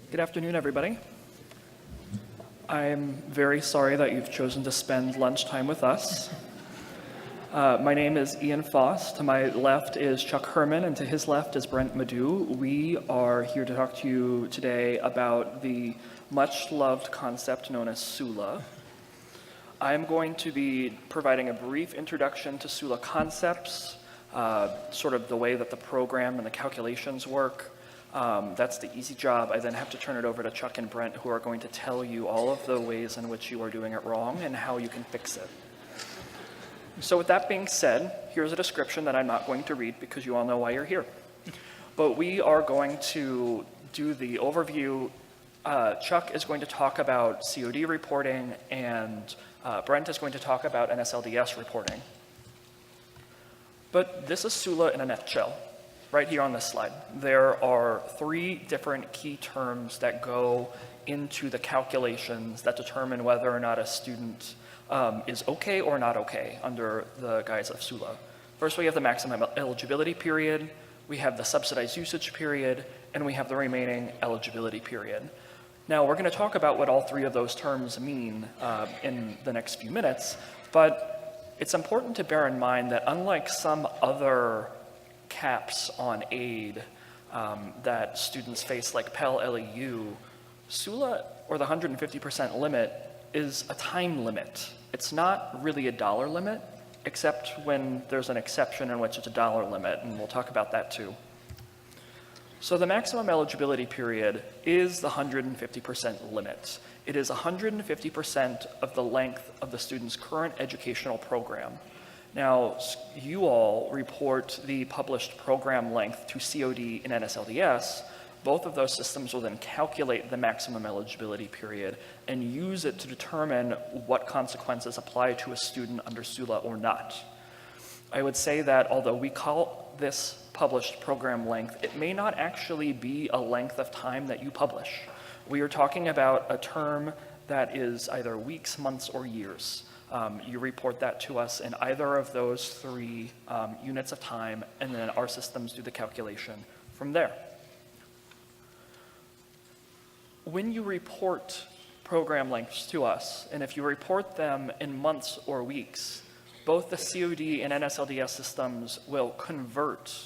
Good afternoon, everybody. I'm very sorry that you've chosen to spend lunchtime with us. My name is Ian Foss. To my left is Chuck Herman, and to his left is Brent Madu. We are here to talk to you today about the much-loved concept known as SULA. I'm going to be providing a brief introduction to SULA concepts, sort of the way that the program and the calculations work. That's the easy job. I then have to turn it over to Chuck and Brent, who are going to tell you all of the ways in which you are doing it wrong and how you can fix it. So with that being said, here's a description that I'm not going to read because you all know why you're here. But we are going to do the overview. Chuck is going to talk about COD reporting, and Brent is going to talk about NSLDS reporting. But this is SULA in a nutshell. Right here on this slide, there are three different key terms that go into the calculations that determine whether or not a student is okay or not okay under the guise of SULA. First, we have the maximum eligibility period, we have the subsidized usage period, and we have the remaining eligibility period. Now, we're going to talk about what all three of those terms mean in the next few minutes, but it's important to bear in mind that unlike some other caps on aid that students face, like Pell LEU, SULA, or the 150% limit, is a time limit. It's not really a dollar limit, except when there's an exception in which it's a dollar limit, and we'll talk about that too. So the maximum eligibility period is the 150% limit. It is 150% of the length of the student's current educational program. Now, you all report the published program length to COD and NSLDS. Both of those systems will then calculate the maximum eligibility period and use it to determine what consequences apply to a student under SULA or not. I would say that although we call this published program length, it may not actually be a length of time that you publish. We are talking about a term that is either weeks, months, or years. You report that to us in either of those three units of time, and then our systems do the calculation from there. When you report program lengths to us, and if you report them in months or weeks, both the COD and NSLDS systems will convert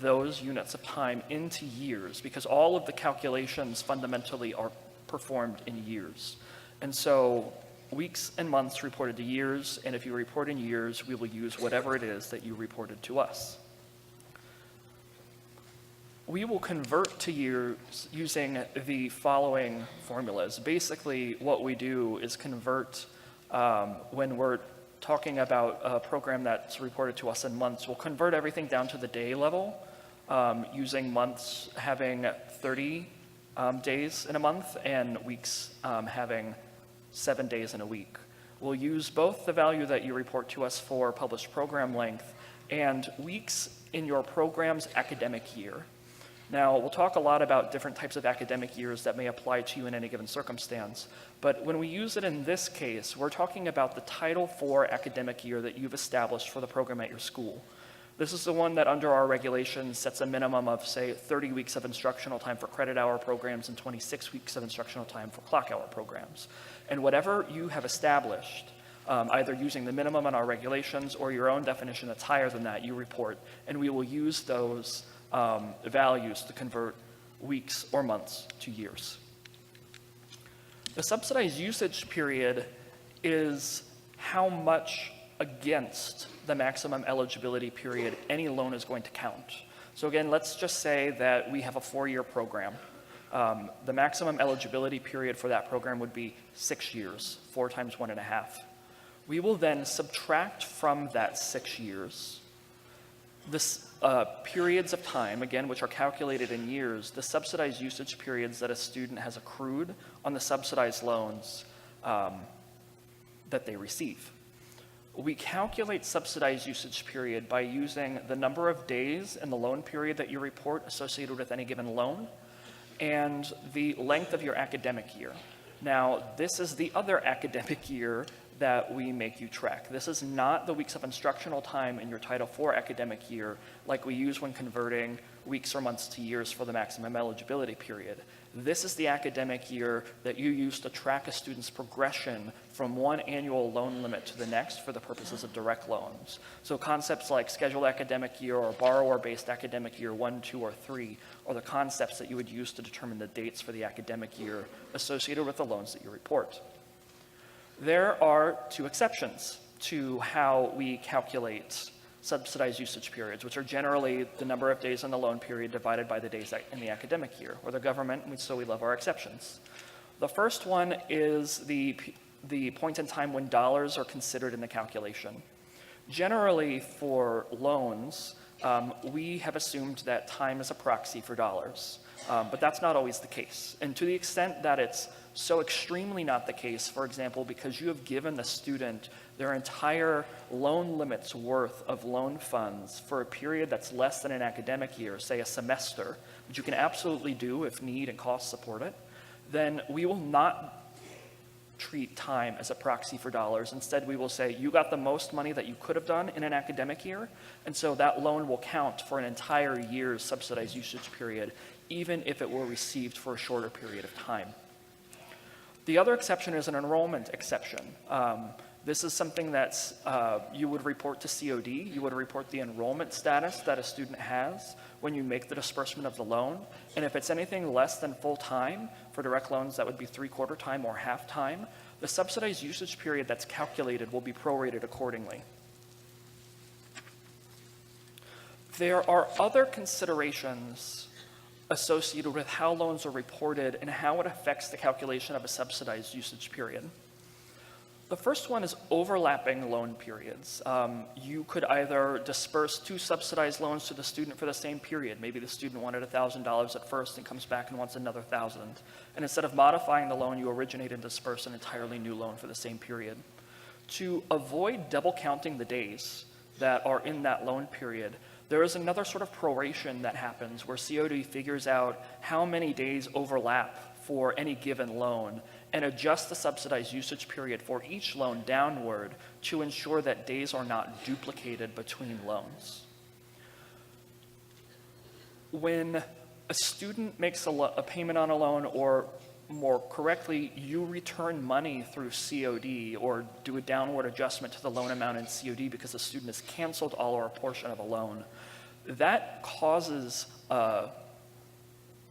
those units of time into years, because all of the calculations fundamentally are performed in years. And so weeks and months reported to years, and if you report in years, we will use whatever it is that you reported to us. We will convert to years using the following formulas. Basically, what we do is convert when we're talking about a program that's reported to us in months, we'll convert everything down to the day level, using months having 30 days in a month and weeks having 7 days in a week. We'll use both the value that you report to us for published program length and weeks in your program's academic year. Now, we'll talk a lot about different types of academic years that may apply to you in any given circumstance, but when we use it in this case, we're talking about the Title IV academic year that you've established for the program at your school. This is the one that under our regulations sets a minimum of, say, 30 weeks of instructional time for credit hour programs and 26 weeks of instructional time for clock hour programs. And whatever you have established, either using the minimum in our regulations or your own definition that's higher than that, you report, and we will use those values to convert weeks or months to years. The subsidized usage period is how much against the maximum eligibility period any loan is going to count. So again, let's just say that we have a 4-year program. The maximum eligibility period for that program would be 6 years, 4 times 1.5. We will then subtract from that 6 years this periods of time, again, which are calculated in years, the subsidized usage periods that a student has accrued on the subsidized loans that they receive. We calculate subsidized usage period by using the number of days in the loan period that you report associated with any given loan and the length of your academic year. Now, this is the other academic year that we make you track. This is not the weeks of instructional time in your Title IV academic year like we use when converting weeks or months to years for the maximum eligibility period. This is the academic year that you use to track a student's progression from one annual loan limit to the next for the purposes of direct loans. So concepts like scheduled academic year or borrower-based academic year 1, 2, or 3 are the concepts that you would use to determine the dates for the academic year associated with the loans that you report. There are 2 exceptions to how we calculate subsidized usage periods, which are generally the number of days in the loan period divided by the days in the academic year. We're the government, and so we love our exceptions. The first one is the point in time when dollars are considered in the calculation. Generally, for loans, we have assumed that time is a proxy for dollars, but that's not always the case. And to the extent that it's so extremely not the case, for example, because you have given the student their entire loan limit's worth of loan funds for a period that's less than an academic year, say a semester, which you can absolutely do if need and costs support it, then we will not treat time as a proxy for dollars. Instead, we will say, you got the most money that you could have done in an academic year, and so that loan will count for an entire year's subsidized usage period, even if it were received for a shorter period of time. The other exception is an enrollment exception. This is something that's, you would report to COD. You would report the enrollment status that a student has when you make the disbursement of the loan. And if it's anything less than full time, for direct loans that would be 3/4 time or half time, the subsidized usage period that's calculated will be prorated accordingly. There are other considerations associated with how loans are reported and how it affects the calculation of a subsidized usage period. The first one is overlapping loan periods. You could either disperse 2 subsidized loans to the student for the same period. Maybe the student wanted $1,000 at first and comes back and wants another $1,000. And instead of modifying the loan, you originate and disperse an entirely new loan for the same period. To avoid double counting the days that are in that loan period, there is another sort of proration that happens where COD figures out how many days overlap for any given loan and adjusts the subsidized usage period for each loan downward to ensure that days are not duplicated between loans. When a student makes a payment on a loan, or more correctly, you return money through COD or do a downward adjustment to the loan amount in COD because the student has canceled all or a portion of a loan, that causes a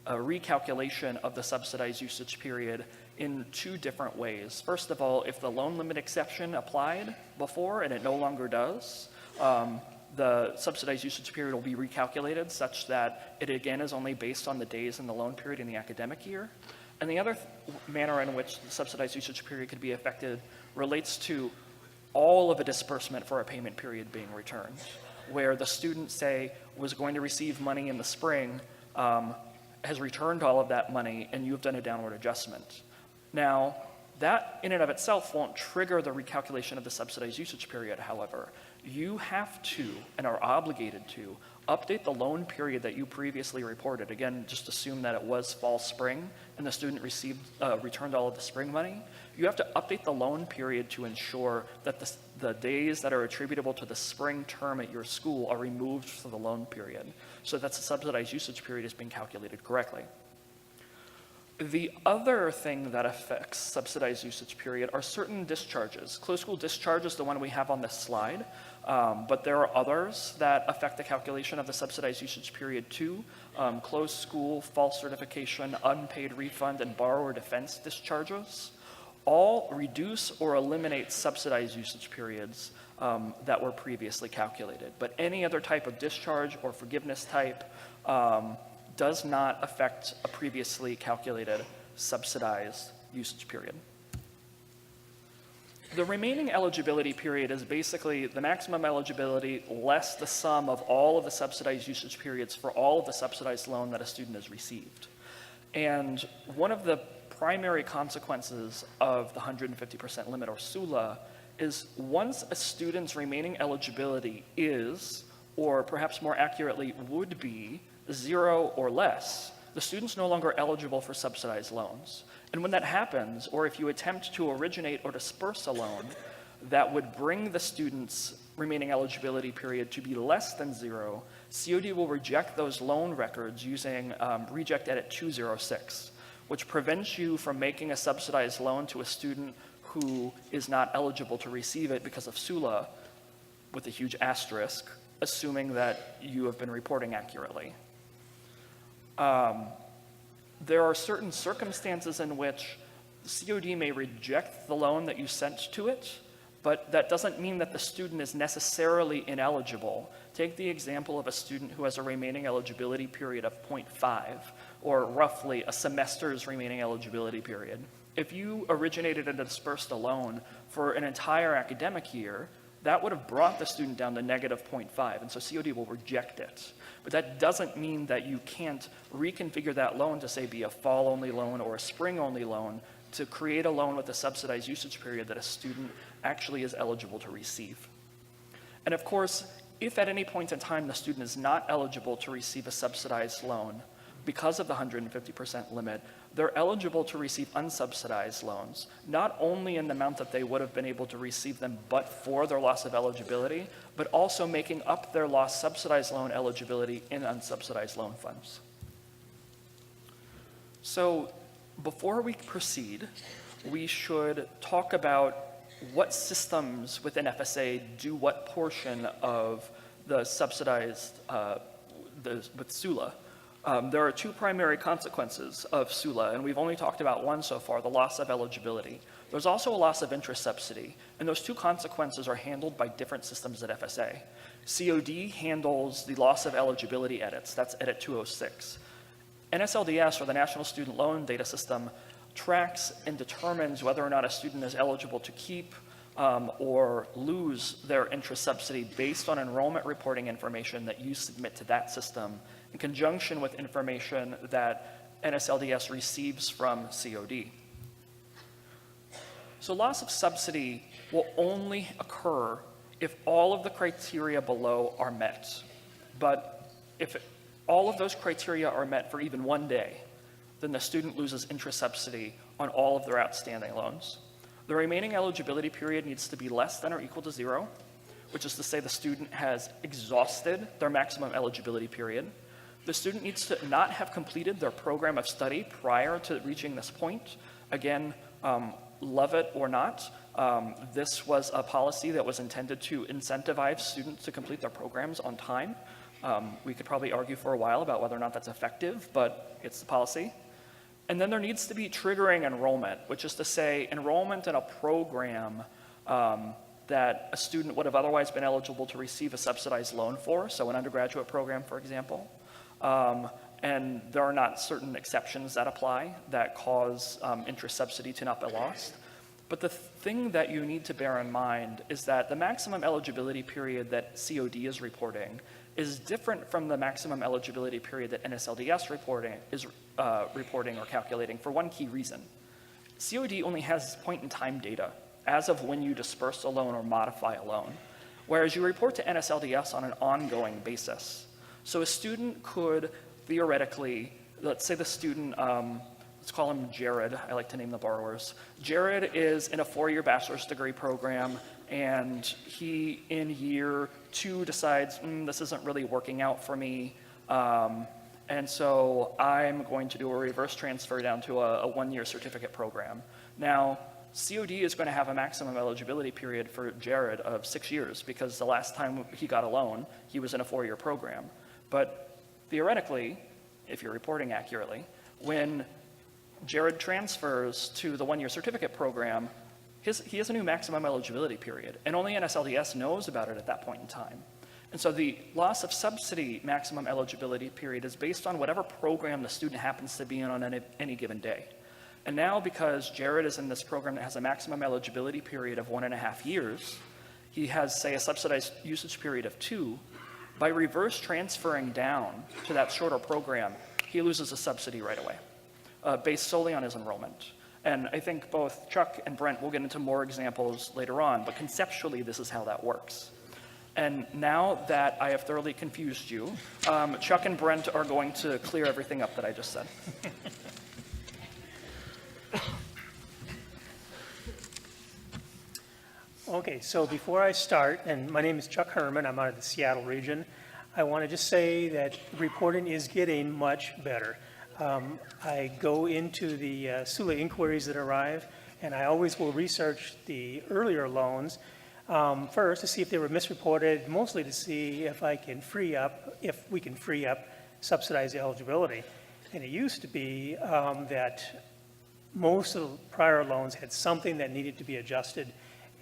recalculation of the subsidized usage period in 2 different ways. First of all, if the loan limit exception applied before and it no longer does, the subsidized usage period will be recalculated such that it again is only based on the days in the loan period in the academic year. And the other manner in which the subsidized usage period could be affected relates to all of a disbursement for a payment period being returned, where the student, say, was going to receive money in the spring, has returned all of that money, and you've done a downward adjustment. Now, that in and of itself won't trigger the recalculation of the subsidized usage period, however. You have to, and are obligated to, update the loan period that you previously reported. Again, just assume that it was fall spring and the student returned all of the spring money. You have to update the loan period to ensure that the days that are attributable to the spring term at your school are removed from the loan period, so that the subsidized usage period is being calculated correctly. The other thing that affects subsidized usage period are certain discharges. Closed school discharge is the one we have on this slide, but there are others that affect the calculation of the subsidized usage period too. Closed school, false certification, unpaid refund, and borrower defense discharges all reduce or eliminate subsidized usage periods that were previously calculated. But any other type of discharge or forgiveness type does not affect a previously calculated subsidized usage period. The remaining eligibility period is basically the maximum eligibility less the sum of all of the subsidized usage periods for all of the subsidized loan that a student has received. And one of the primary consequences of the 150% limit, or SULA, is once a student's remaining eligibility is, or perhaps more accurately would be, 0 or less, the student's no longer eligible for subsidized loans. And when that happens, or if you attempt to originate or disperse a loan, that would bring the student's remaining eligibility period to be less than 0, COD will reject those loan records using Reject Edit 206, which prevents you from making a subsidized loan to a student who is not eligible to receive it because of SULA, with a huge asterisk, assuming that you have been reporting accurately. There are certain circumstances in which COD may reject the loan that you sent to it, but that doesn't mean that the student is necessarily ineligible. Take the example of a student who has a remaining eligibility period of 0.5, or roughly a semester's remaining eligibility period. If you originated and dispersed a loan for an entire academic year, that would have brought the student down to negative 0.5, and so COD will reject it. But that doesn't mean that you can't reconfigure that loan to, say, be a fall-only loan or a spring-only loan to create a loan with a subsidized usage period that a student actually is eligible to receive. And of course, if at any point in time the student is not eligible to receive a subsidized loan because of the 150% limit, they're eligible to receive unsubsidized loans, not only in the amount that they would have been able to receive them but for their loss of eligibility, but also making up their lost subsidized loan eligibility in unsubsidized loan funds. So before we proceed, we should talk about what systems within FSA do what portion of the subsidized with SULA. There are two primary consequences of SULA, and we've only talked about one so far, the loss of eligibility. There's also a loss of interest subsidy, and those two consequences are handled by different systems at FSA. COD handles the loss of eligibility edits, that's edit 206. NSLDS, or the National Student Loan Data System, tracks and determines whether or not a student is eligible to keep or lose their interest subsidy based on enrollment reporting information that you submit to that system in conjunction with information that NSLDS receives from COD. So loss of subsidy will only occur if all of the criteria below are met. But if all of those criteria are met for even one day, then the student loses interest subsidy on all of their outstanding loans. The remaining eligibility period needs to be less than or equal to 0, which is to say the student has exhausted their maximum eligibility period. The student needs to not have completed their program of study prior to reaching this point. Again, love it or not, this was a policy that was intended to incentivize students to complete their programs on time. We could probably argue for a while about whether or not that's effective, but it's the policy. And then there needs to be triggering enrollment, which is to say enrollment in a program that a student would have otherwise been eligible to receive a subsidized loan for, so an undergraduate program, for example. And there are not certain exceptions that apply that cause interest subsidy to not be lost. But the thing that you need to bear in mind is that the maximum eligibility period that COD is reporting is different from the maximum eligibility period that NSLDS is reporting or calculating for one key reason. COD only has point-in-time data as of when you disperse a loan or modify a loan, whereas you report to NSLDS on an ongoing basis. So a student could theoretically, let's say the student, let's call him Jared, I like to name the borrowers. Jared is in a 4-year bachelor's degree program, and he, in year 2, decides, this isn't really working out for me, and so I'm going to do a reverse transfer down to a 1-year certificate program. Now, COD is going to have a maximum eligibility period for Jared of 6 years, because the last time he got a loan, he was in a 4-year program. But theoretically, if you're reporting accurately, when Jared transfers to the 1-year certificate program, he has a new maximum eligibility period, and only NSLDS knows about it at that point in time. And so the loss of subsidy maximum eligibility period is based on whatever program the student happens to be in on any given day. And now, because Jared is in this program that has a maximum eligibility period of 1.5 years, he has, say, a subsidized usage period of 2. By reverse transferring down to that shorter program, he loses a subsidy right away, based solely on his enrollment. And I think both Chuck and Brent will get into more examples later on, but conceptually, this is how that works. And now that I have thoroughly confused you, Chuck and Brent are going to clear everything up that I just said. Okay, so before I start, and my name is Chuck Herman, I'm out of the Seattle region, I want to just say that reporting is getting much better. I go into the SULA inquiries that arrive, and I always will research the earlier loans first to see if they were misreported, mostly to see if we can free up subsidized eligibility. And it used to be that most of the prior loans had something that needed to be adjusted,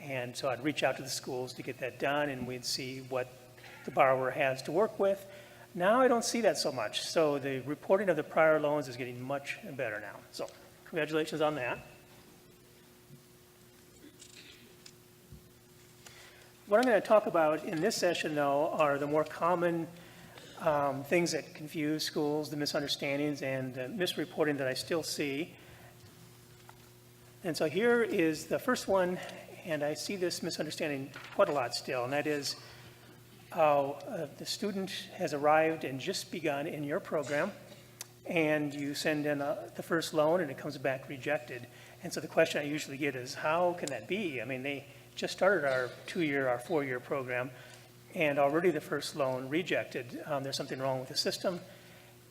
and so I'd reach out to the schools to get that done, and we'd see what the borrower has to work with. Now I don't see that so much, so the reporting of the prior loans is getting much better now. So congratulations on that. What I'm going to talk about in this session, though, are the more common things that confuse schools, the misunderstandings and the misreporting that I still see. And so here is the first one, and I see this misunderstanding quite a lot still, and that is the student has arrived and just begun in your program, and you send in the first loan and it comes back rejected. And so the question I usually get is, how can that be? I mean, they just started our 2-year, our 4-year program, and already the first loan rejected. There's something wrong with the system.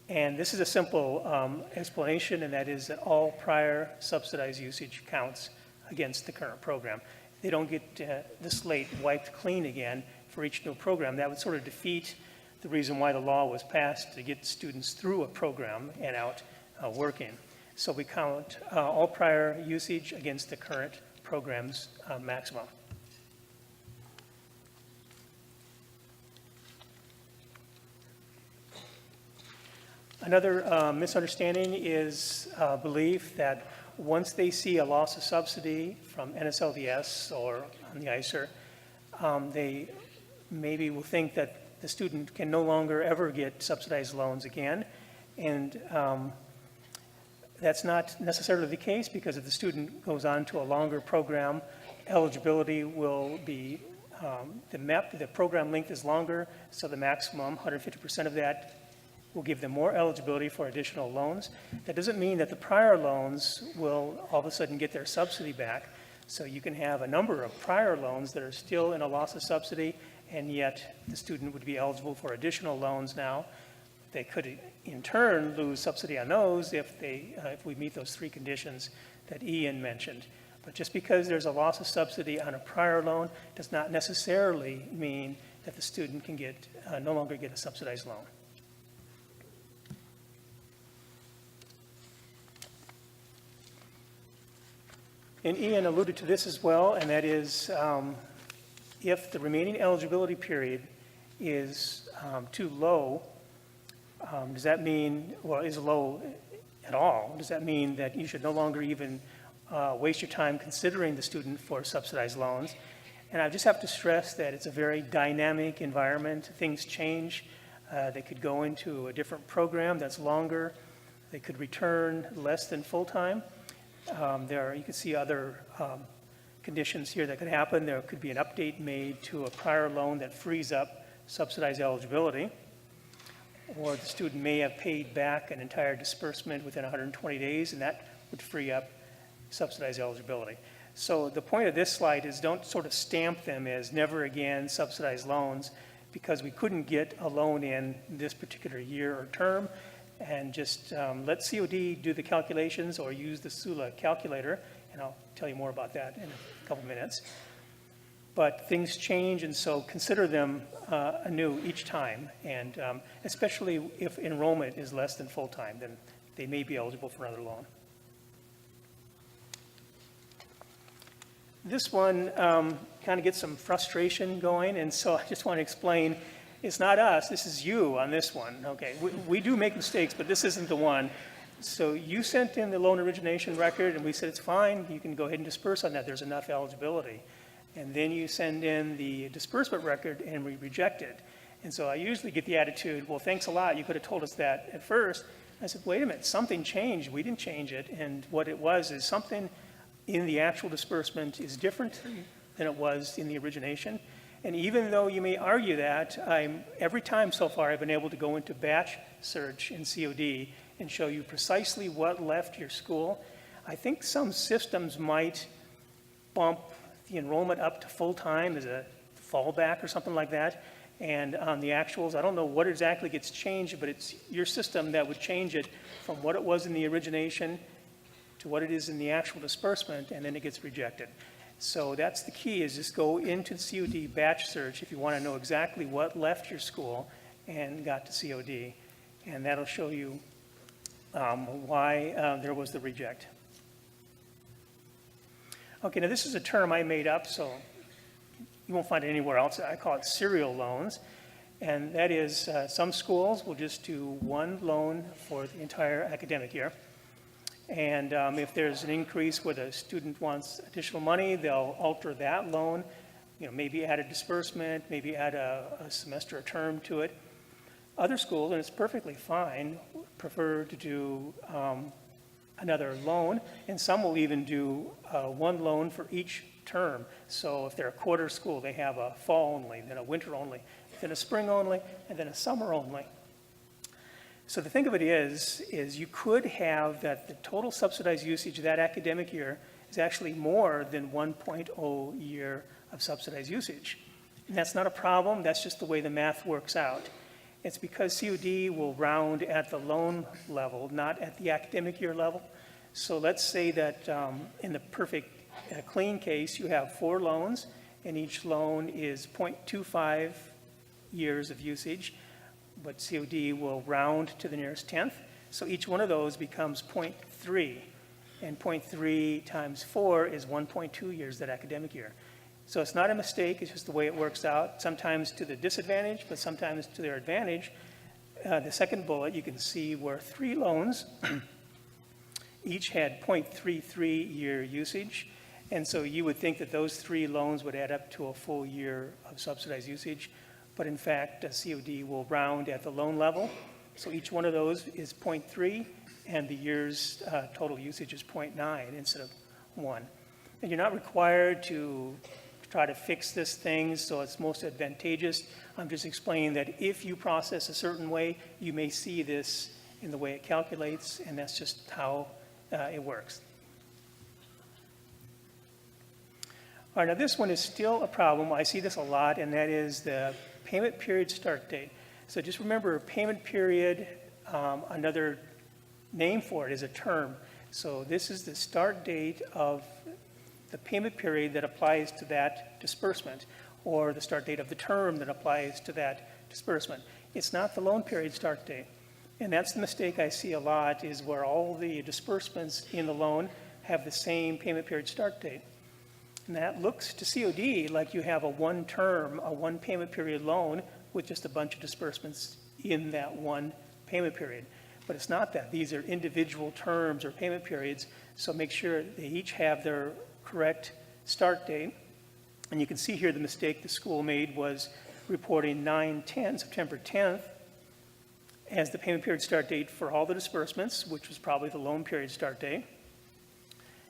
And this is a simple explanation, and that is that all prior subsidized usage counts against the current program. They don't get the slate wiped clean again for each new program. That would sort of defeat the reason why the law was passed, to get students through a program and out working. So we count all prior usage against the current program's maximum. Another misunderstanding is belief that once they see a loss of subsidy from NSLDS or on the ICER, they maybe will think that the student can no longer ever get subsidized loans again. And that's not necessarily the case, because if the student goes on to a longer program, eligibility will be, the program length is longer, so the maximum, 150% of that, will give them more eligibility for additional loans. That doesn't mean that the prior loans will all of a sudden get their subsidy back. So you can have a number of prior loans that are still in a loss of subsidy, and yet the student would be eligible for additional loans now. They could in turn lose subsidy on those if we meet those 3 conditions that Ian mentioned. But just because there's a loss of subsidy on a prior loan does not necessarily mean that the student can no longer get a subsidized loan. And Ian alluded to this as well, and that is if the remaining eligibility period is too low, does that mean, well, is low at all? Does that mean that you should no longer even waste your time considering the student for subsidized loans? And I just have to stress that it's a very dynamic environment. Things change. They could go into a different program that's longer. They could return less than full-time. You can see other conditions here that could happen. There could be an update made to a prior loan that frees up subsidized eligibility, or the student may have paid back an entire disbursement within 120 days, and that would free up subsidized eligibility. So the point of this slide is, don't sort of stamp them as never again subsidized loans because we couldn't get a loan in this particular year or term. And just let COD do the calculations, or use the SULA calculator, and I'll tell you more about that in a couple minutes. But things change, and so consider them anew each time, and especially if enrollment is less than full-time, then they may be eligible for another loan. This one kind of gets some frustration going, and so I just want to explain. It's not us, this is you on this one. Okay, we do make mistakes, but this isn't the one. So you sent in the loan origination record, and we said it's fine, you can go ahead and disperse on that, there's enough eligibility. And then you send in the disbursement record, and we reject it. And so I usually get the attitude, well, thanks a lot, you could have told us that at first. I said, wait a minute, something changed, we didn't change it, and what it was is something in the actual disbursement is different than it was in the origination. And even though you may argue that, every time so far I've been able to go into batch search in COD and show you precisely what left your school. I think some systems might bump the enrollment up to full-time as a fallback or something like that. And on the actuals, I don't know what exactly gets changed, but it's your system that would change it from what it was in the origination to what it is in the actual disbursement, and then it gets rejected. So that's the key, is just go into the COD batch search if you want to know exactly what left your school and got to COD. And that'll show you why there was the reject. Okay, now this is a term I made up, so you won't find it anywhere else. I call it serial loans. And that is, some schools will just do one loan for the entire academic year. And if there's an increase where the student wants additional money, they'll alter that loan, maybe add a disbursement, maybe add a semester or term to it. Other schools, and it's perfectly fine, prefer to do another loan, and some will even do one loan for each term. So if they're a quarter school, they have a fall only, then a winter only, then a spring only, and then a summer only. So the thing of it is you could have that the total subsidized usage of that academic year is actually more than 1.0 year of subsidized usage. And that's not a problem, that's just the way the math works out. It's because COD will round at the loan level, not at the academic year level. So let's say that in the perfect clean case, you have 4 loans, and each loan is 0.25 years of usage, but COD will round to the nearest 10th. So each one of those becomes 0.3, and 0.3 times 4 is 1.2 years that academic year. So it's not a mistake, it's just the way it works out, sometimes to the disadvantage, but sometimes to their advantage. The second bullet, you can see where 3 loans each had 0.33 year usage. And so you would think that those 3 loans would add up to a full year of subsidized usage. But in fact, a COD will round at the loan level. So each one of those is 0.3, and the year's total usage is 0.9 instead of 1. And you're not required to try to fix this thing so it's most advantageous. I'm just explaining that if you process a certain way, you may see this in the way it calculates, and that's just how it works. All right, now this one is still a problem. I see this a lot, and that is the payment period start date. So just remember, payment period, another name for it is a term. So this is the start date of the payment period that applies to that disbursement, or the start date of the term that applies to that disbursement. It's not the loan period start date. And that's the mistake I see a lot, is where all the disbursements in the loan have the same payment period start date. And that looks to COD like you have a one term, a one payment period loan with just a bunch of disbursements in that one payment period. But it's not that. These are individual terms or payment periods, so make sure they each have their correct start date. And you can see here the mistake the school made was reporting 9/10, September 10th, as the payment period start date for all the disbursements, which was probably the loan period start date.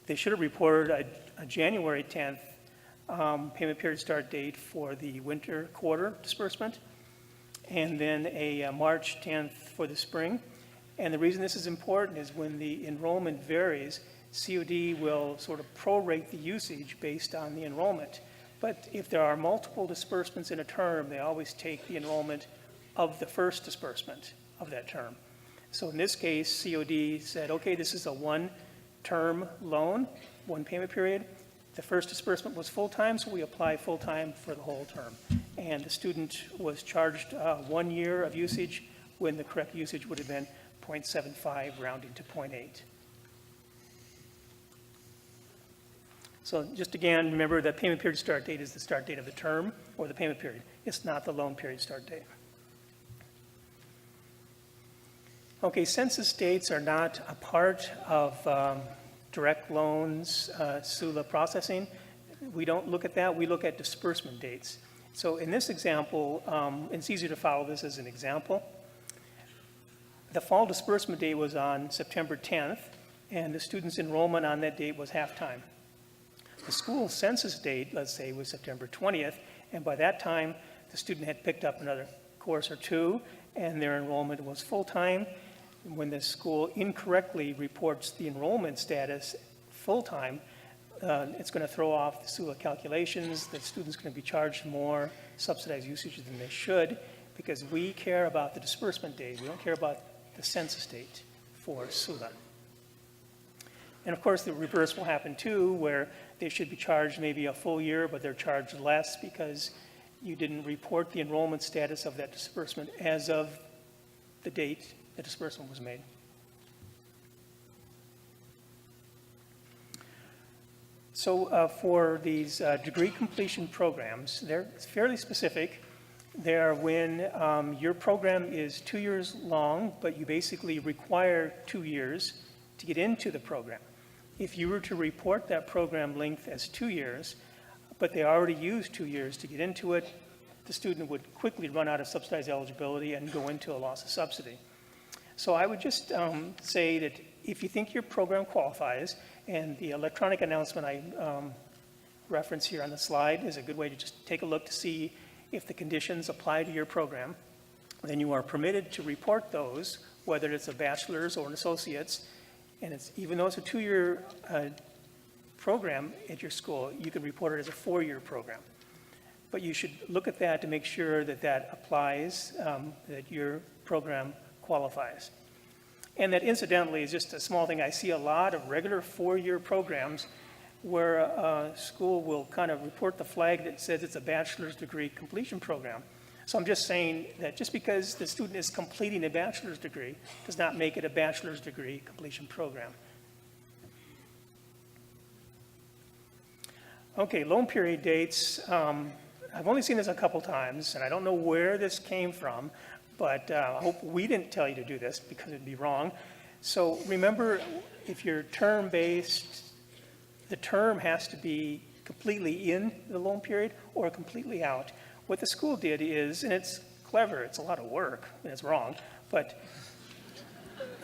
They should have reported a January 10th payment period start date for the winter quarter disbursement, and then a March 10th for the spring. And the reason this is important is when the enrollment varies, COD will sort of prorate the usage based on the enrollment. But if there are multiple disbursements in a term, they always take the enrollment of the first disbursement of that term. So in this case, COD said, okay, this is a one-term loan, one payment period. The first disbursement was full-time, so we apply full-time for the whole term. And the student was charged 1 year of usage when the correct usage would have been 0.75, rounding to 0.8. So just again, remember that payment period start date is the start date of the term or the payment period. It's not the loan period start date. Okay, census dates are not a part of direct loans, SULA processing. We don't look at that, we look at disbursement dates. So in this example, it's easier to follow this as an example. The fall disbursement date was on September 10th, and the student's enrollment on that date was half-time. The school census date, let's say, was September 20th, and by that time, the student had picked up another course or two, and their enrollment was full-time. When the school incorrectly reports the enrollment status full-time, it's going to throw off the SULA calculations. The student's going to be charged more subsidized usage than they should, because we care about the disbursement date. We don't care about the census date for SULA. And of course, the reverse will happen too, where they should be charged maybe a full year, but they're charged less because you didn't report the enrollment status of that disbursement as of the date the disbursement was made. So for these degree completion programs, they're fairly specific. They're when your program is 2 years long, but you basically require 2 years to get into the program. If you were to report that program length as 2 years, but they already used 2 years to get into it, the student would quickly run out of subsidized eligibility and go into a loss of subsidy. So I would just say that if you think your program qualifies, and the electronic announcement I reference here on the slide is a good way to just take a look to see if the conditions apply to your program, then you are permitted to report those, whether it's a bachelor's or an associate's. And it's, even though it's a 2-year program at your school, you can report it as a 4-year program. But you should look at that to make sure that that applies, that your program qualifies. And that incidentally is just a small thing. I see a lot of regular 4-year programs where a school will kind of report the flag that says it's a bachelor's degree completion program. So I'm just saying that just because the student is completing a bachelor's degree does not make it a bachelor's degree completion program. Okay, loan period dates. I've only seen this a couple times, and I don't know where this came from, but I hope we didn't tell you to do this because it'd be wrong. So remember, if you're term-based, the term has to be completely in the loan period or completely out. What the school did is, and it's clever, it's a lot of work, and it's wrong, but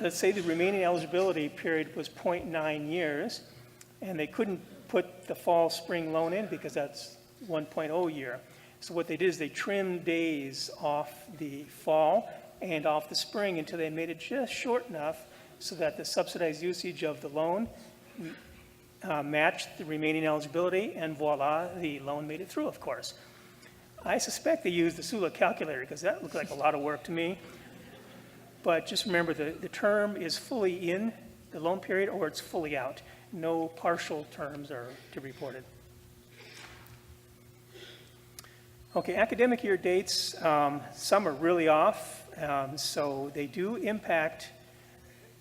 let's say the remaining eligibility period was 0.9 years, and they couldn't put the fall-spring loan in because that's 1.0 year. So what they did is they trimmed days off the fall and off the spring until they made it just short enough so that the subsidized usage of the loan matched the remaining eligibility, and voila, the loan made it through, of course. I suspect they used the SULA calculator because that looked like a lot of work to me. But just remember, the term is fully in the loan period or it's fully out. No partial terms are to be reported. Okay, academic year dates, some are really off, so they do impact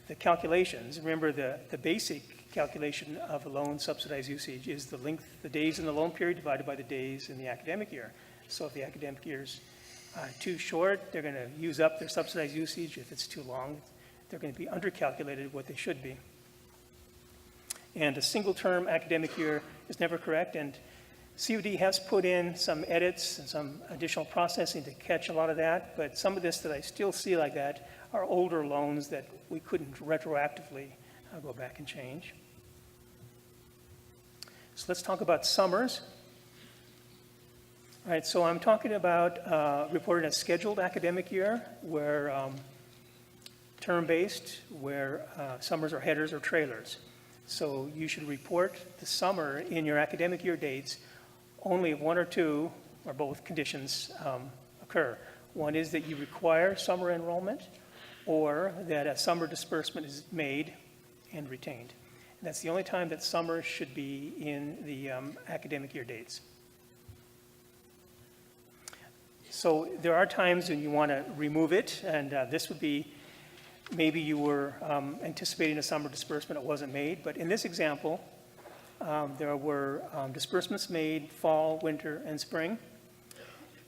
the calculations. Remember, the basic calculation of a loan subsidized usage is the length, the days in the loan period divided by the days in the academic year. So if the academic year is too short, they're going to use up their subsidized usage. If it's too long, they're going to be undercalculated what they should be. And a single term academic year is never correct, and COD has put in some edits and some additional processing to catch a lot of that, but some of this that I still see like that are older loans that we couldn't retroactively go back and change. So let's talk about summers. All right, so I'm talking about reporting a scheduled academic year where term-based, where summers are headers or trailers. So you should report the summer in your academic year dates only if one or two or both conditions occur. One is that you require summer enrollment or that a summer disbursement is made and retained. And that's the only time that summer should be in the academic year dates. So there are times when you want to remove it, and this would be maybe you were anticipating a summer disbursement, it wasn't made, but in this example, there were disbursements made fall, winter, and spring.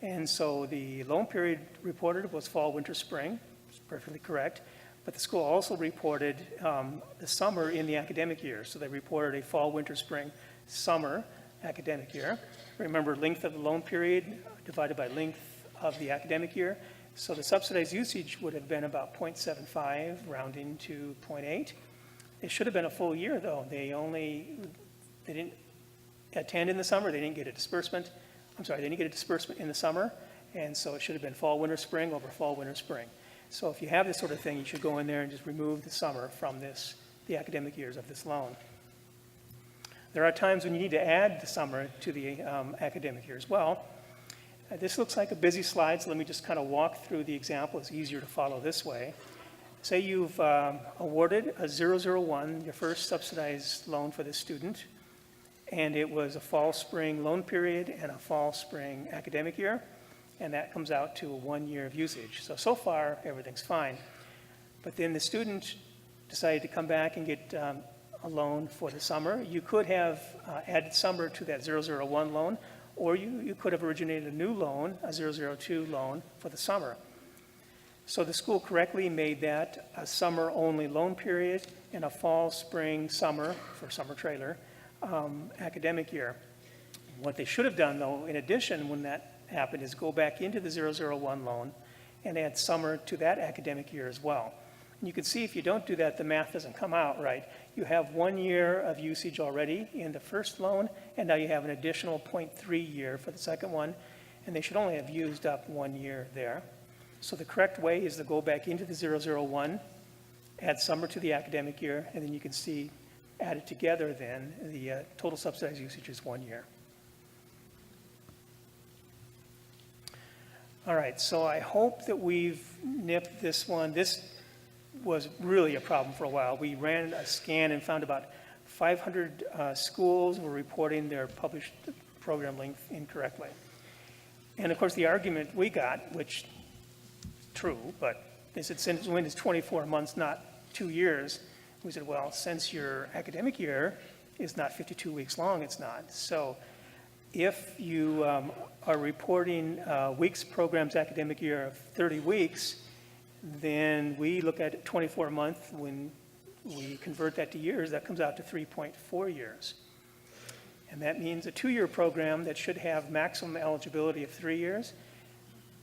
And so the loan period reported was fall, winter, spring. It's perfectly correct. But the school also reported the summer in the academic year. So they reported a fall, winter, spring, summer academic year. Remember, length of the loan period divided by length of the academic year. So the subsidized usage would have been about 0.75, rounding to 0.8. It should have been a full year, though. They didn't attend in the summer. They didn't get a disbursement. I'm sorry, they didn't get a disbursement in the summer. And so it should have been fall, winter, spring over fall, winter, spring. So if you have this sort of thing, you should go in there and just remove the summer from the academic years of this loan. There are times when you need to add the summer to the academic year as well. This looks like a busy slide, so let me just kind of walk through the example. It's easier to follow this way. Say you've awarded a 001, your first subsidized loan for this student, and it was a fall-spring loan period and a fall-spring academic year, and that comes out to a 1 year of usage. So far, everything's fine. But then the student decided to come back and get a loan for the summer. You could have added summer to that 001 loan, or you could have originated a new loan, a 002 loan for the summer. So the school correctly made that a summer-only loan period and a fall, spring, summer, for summer trailer, academic year. What they should have done, though, in addition, when that happened, is go back into the 001 loan and add summer to that academic year as well. And you can see if you don't do that, the math doesn't come out right. You have 1 year of usage already in the first loan, and now you have an additional 0.3 year for the second one, and they should only have used up 1 year there. So the correct way is to go back into the 001, add summer to the academic year, and then you can see added together then the total subsidized usage is 1 year. All right, so I hope that we've nipped this one. This was really a problem for a while. We ran a scan and found about 500 schools were reporting their published program length incorrectly. And of course, the argument we got, which true, but they said, since when is 24 months, not 2 years? We said, well, since your academic year is not 52 weeks long, it's not. So if you are reporting weeks program's academic year of 30 weeks, then we look at 24 months. When we convert that to years, that comes out to 3.4 years. And that means a 2-year program that should have maximum eligibility of 3 years,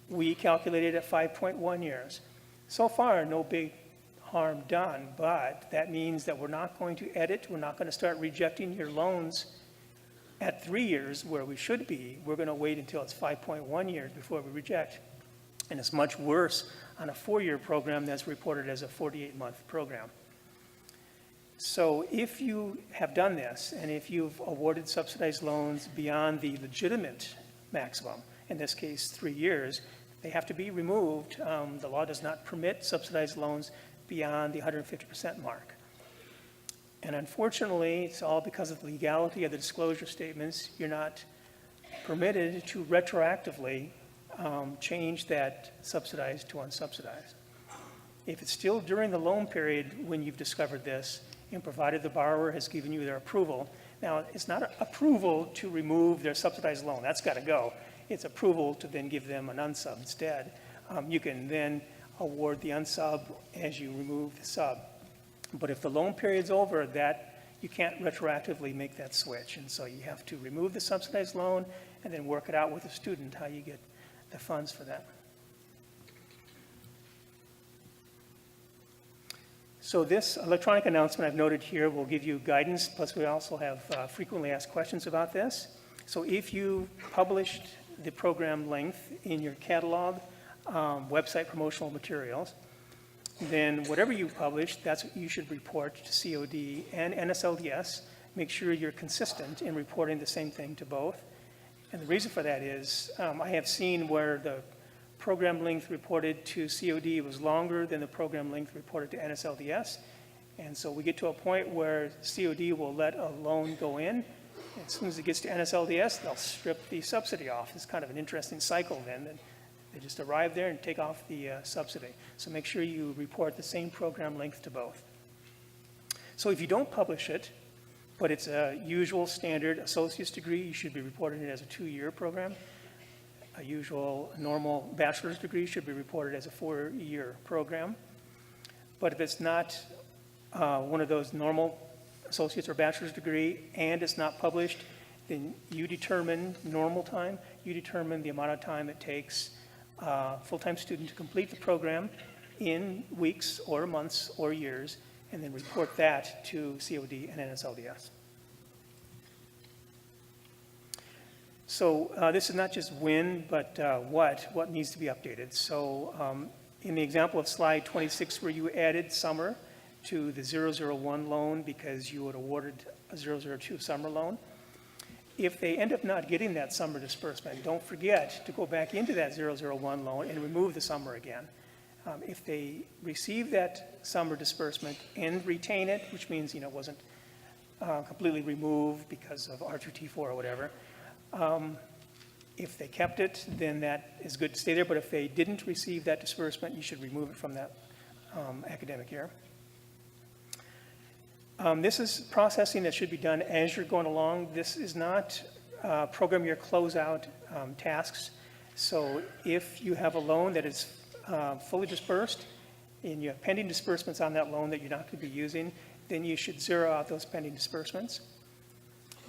we calculated at 5.1 years. So far, no big harm done, but that means that we're not going to edit, we're not going to start rejecting your loans at 3 years where we should be. We're going to wait until it's 5.1 years before we reject. And it's much worse on a 4-year program that's reported as a 48-month program. So if you have done this, and if you've awarded subsidized loans beyond the legitimate maximum, in this case 3 years, they have to be removed. The law does not permit subsidized loans beyond the 150% mark. And unfortunately, it's all because of the legality of the disclosure statements. You're not permitted to retroactively change that subsidized to unsubsidized. If it's still during the loan period when you've discovered this, and provided the borrower has given you their approval. Now, it's not approval to remove their subsidized loan. That's got to go. It's approval to then give them an unsub instead. You can then award the unsub as you remove the sub. But if the loan period's over, that you can't retroactively make that switch. And so you have to remove the subsidized loan and then work it out with the student how you get the funds for that. So this electronic announcement I've noted here will give you guidance, plus we also have frequently asked questions about this. So if you published the program length in your catalog, website promotional materials, then whatever you publish, that's what you should report to COD and NSLDS. Make sure you're consistent in reporting the same thing to both. And the reason for that is I have seen where the program length reported to COD was longer than the program length reported to NSLDS. And so we get to a point where COD will let a loan go in. As soon as it gets to NSLDS, they'll strip the subsidy off. It's kind of an interesting cycle then. They just arrive there and take off the subsidy. So make sure you report the same program length to both. So if you don't publish it, but it's a usual standard associate's degree, you should be reporting it as a 2-year program. A usual normal bachelor's degree should be reported as a 4-year program. But if it's not one of those normal associate's or bachelor's degree and it's not published, then you determine normal time, you determine the amount of time it takes a full-time student to complete the program in weeks or months or years, and then report that to COD and NSLDS. So this is not just when, but what needs to be updated. So in the example of slide 26 where you added summer to the 001 loan because you had awarded a 002 summer loan. If they end up not getting that summer disbursement, don't forget to go back into that 001 loan and remove the summer again. If they receive that summer disbursement and retain it, which means, it wasn't completely removed because of R2T4 or whatever, if they kept it, then that is good to stay there. But if they didn't receive that disbursement, you should remove it from that academic year. This is processing that should be done as you're going along. This is not program year closeout tasks. So if you have a loan that is fully dispersed and you have pending disbursements on that loan that you're not going to be using, then you should zero out those pending disbursements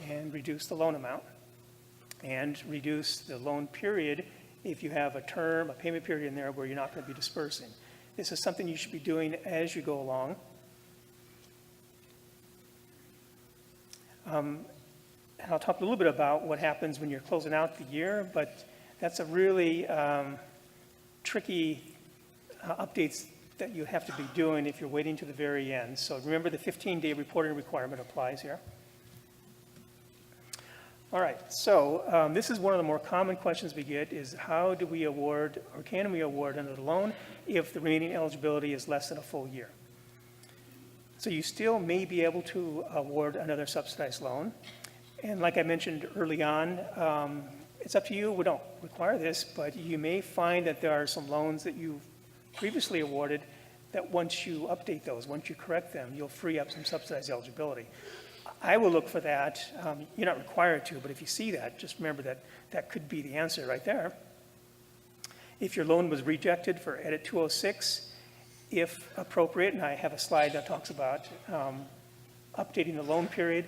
and reduce the loan amount and reduce the loan period if you have a term, a payment period in there where you're not going to be dispersing. This is something you should be doing as you go along. And I'll talk a little bit about what happens when you're closing out the year, but that's a really tricky updates that you have to be doing if you're waiting to the very end. So remember, the 15-day reporting requirement applies here. All right, so this is one of the more common questions we get is how do we award or can we award another loan if the remaining eligibility is less than a full year? So you still may be able to award another subsidized loan. And like I mentioned early on, it's up to you. We don't require this, but you may find that there are some loans that you've previously awarded that once you update those, once you correct them, you'll free up some subsidized eligibility. I will look for that. You're not required to, but if you see that, just remember that that could be the answer right there. If your loan was rejected for Edit 206, if appropriate, and I have a slide that talks about updating the loan period,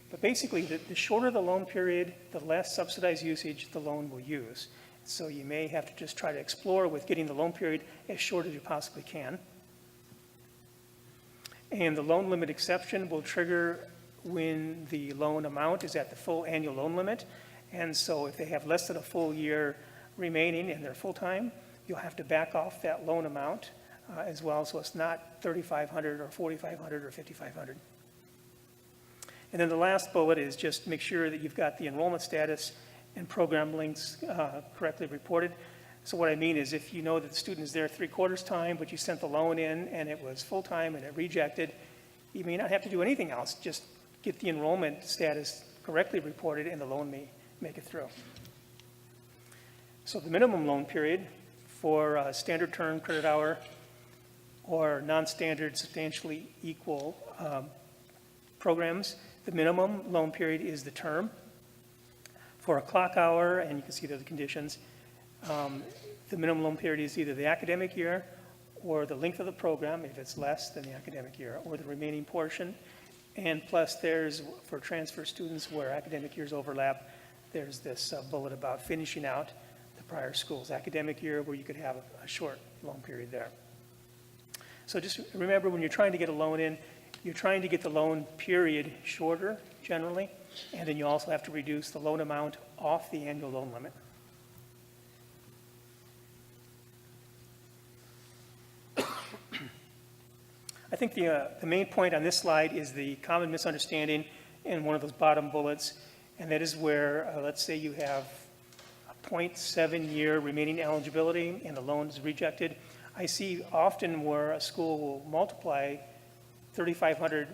but basically the shorter the loan period, the less subsidized usage the loan will use. So you may have to just try to explore with getting the loan period as short as you possibly can. And the loan limit exception will trigger when the loan amount is at the full annual loan limit. And so if they have less than a full year remaining and they're full-time, you'll have to back off that loan amount as well, so it's not $3,500 or $4,500 or $5,500. And then the last bullet is just make sure that you've got the enrollment status and program links correctly reported. So what I mean is if you know that the student is there 3/4 time, but you sent the loan in and it was full-time and it rejected, you may not have to do anything else. Just get the enrollment status correctly reported and the loan may make it through. So the minimum loan period for standard term credit hour or non-standard substantially equal programs, the minimum loan period is the term. For a clock hour, and you can see the conditions, the minimum loan period is either the academic year or the length of the program, if it's less than the academic year, or the remaining portion. And plus there's, for transfer students where academic years overlap, there's this bullet about finishing out the prior school's academic year where you could have a short loan period there. So just remember when you're trying to get a loan in, you're trying to get the loan period shorter generally, and then you also have to reduce the loan amount off the annual loan limit. I think the main point on this slide is the common misunderstanding in one of those bottom bullets, and that is where, let's say you have a 0.7 year remaining eligibility and the loan is rejected. I see often where a school will multiply $3,500